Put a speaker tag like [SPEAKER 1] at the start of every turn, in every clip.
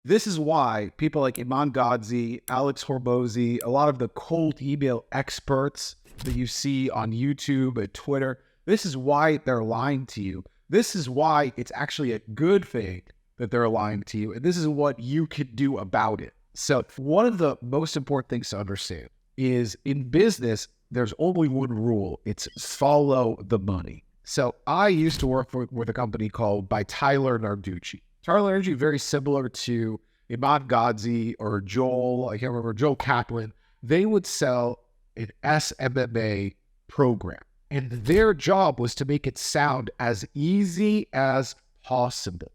[SPEAKER 1] This is why people like Iman Gadzhi, Alex Hormozi, a lot of the cold email experts that you see on YouTube and Twitter, this is why they're lying to you. This is why it's actually a good thing that they're lying to you. And this is what you can do about it. So one of the most important things to understand is in business, there's only one rule. It's follow the money. So I used to work with a company called by Tyler Narducci. Tyler Narducci, very similar to Iman Gadzhi or Joel, I can't remember, Joel Kaplan. They would sell an SMMA program. And their job was to make it sound as easy as possible.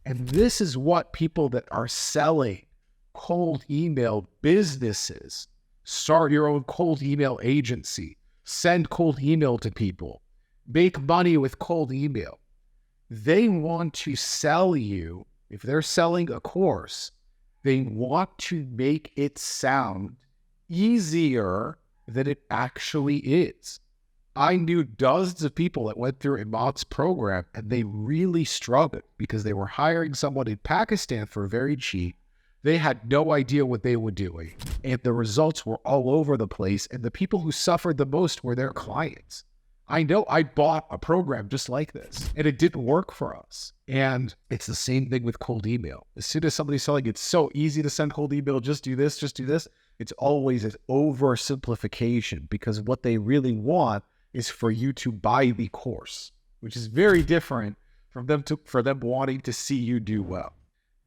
[SPEAKER 1] And this is what people that are selling cold email businesses, start your own cold email agency, send cold email to people, make money with cold email. They want to sell you, if they're selling a course, they want to make it sound easier than it actually is. I knew dozens of people that went through Iman's program and they really struggled because they were hiring someone in Pakistan for very cheap. They had no idea what they were doing, and the results were all over the place, and the people who suffered the most were their clients. I know I bought a program just like this, and it didn't work for us. And it's the same thing with cold email. As soon as somebody's selling, it's so easy to send cold email, just do this, just do this. It's always an oversimplification because what they really want is for you to buy the course, which is very different from for them wanting to see you do well.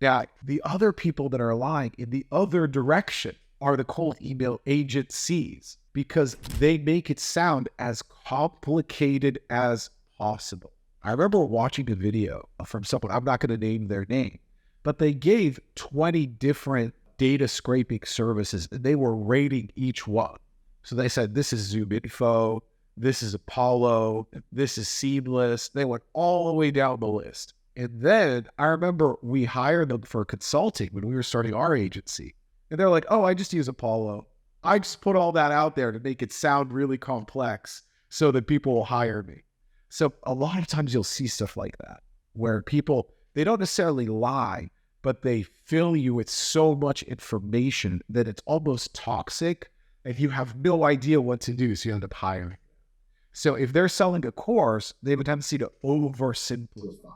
[SPEAKER 1] Now, the other people that are lying in the other direction are the cold email agencies because they make it sound as complicated as possible. I remember watching a video from someone, I'm not going to name their name, but they gave 20 different data scraping services and they were rating each one. So they said, this is ZoomInfo, this is Apollo, this is Seamless. They went all the way down the list. And then I remember we hired them for consulting when we were starting our agency. And they're like, oh, I just use Apollo. I just put all that out there to make it sound really complex so that people will hire me. So a lot of times you'll see stuff like that where people, they don't necessarily lie, but they fill you with so much information that it's almost toxic and you have no idea what to do. So you end up hiring. So if they're selling a course, they have a tendency to oversimplify.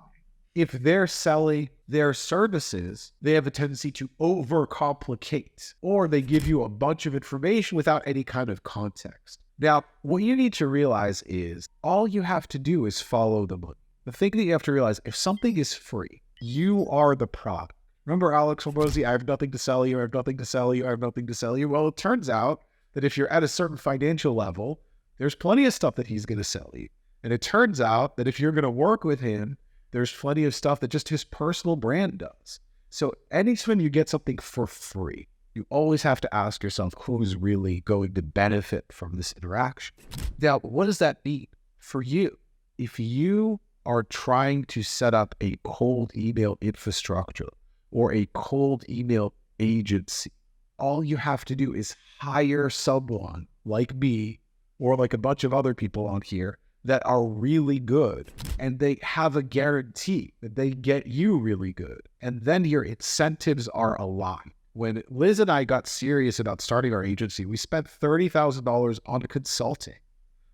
[SPEAKER 1] If they're selling their services, they have a tendency to overcomplicate, or they give you a bunch of information without any kind of context. Now, what you need to realize is all you have to do is follow the money. The thing that you have to realize, if something is free, you are the product. Remember Alex Hormozi, I have nothing to sell you, I have nothing to sell you, I have nothing to sell you. Well, it turns out that if you're at a certain financial level, there's plenty of stuff that he's going to sell you. And it turns out that if you're going to work with him, there's plenty of stuff that just his personal brand does. So anytime you get something for free, you always have to ask yourself who's really going to benefit from this interaction. Now, what does that mean for you? If you are trying to set up a cold email infrastructure or a cold email agency, all you have to do is hire someone like me or like a bunch of other people on here that are really good, and they have a guarantee that they get you really good. And then your incentives are aligned. When Liz and I got serious about starting our agency, we spent $30,000 on consulting,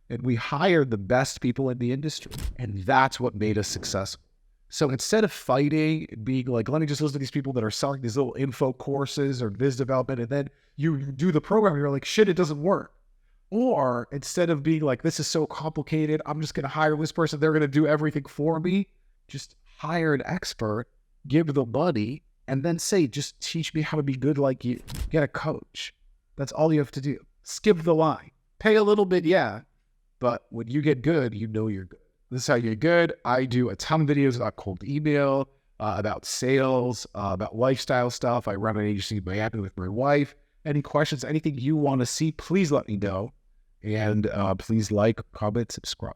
[SPEAKER 1] and we hired the best people in the industry. And that's what made us successful. So instead of fighting, being like, let me just listen to these people that are selling these little info courses or biz development, and then you do the program, you're like, shit, it doesn't work. Or instead of being like, this is so complicated, I'm just going to hire this person, they're going to do everything for me. Just hire an expert, give the money, and then say, just teach me how to be good like you. Get a coach. That's all you have to do. Skip the line. Pay a little bit, yeah. But when you get good, you know you're good. This is how you get good. I do a ton of videos about cold email, about sales, about lifestyle stuff. I run an agency in Miami with my wife. Any questions, anything you want to see, please let me know. And please like, comment, subscribe.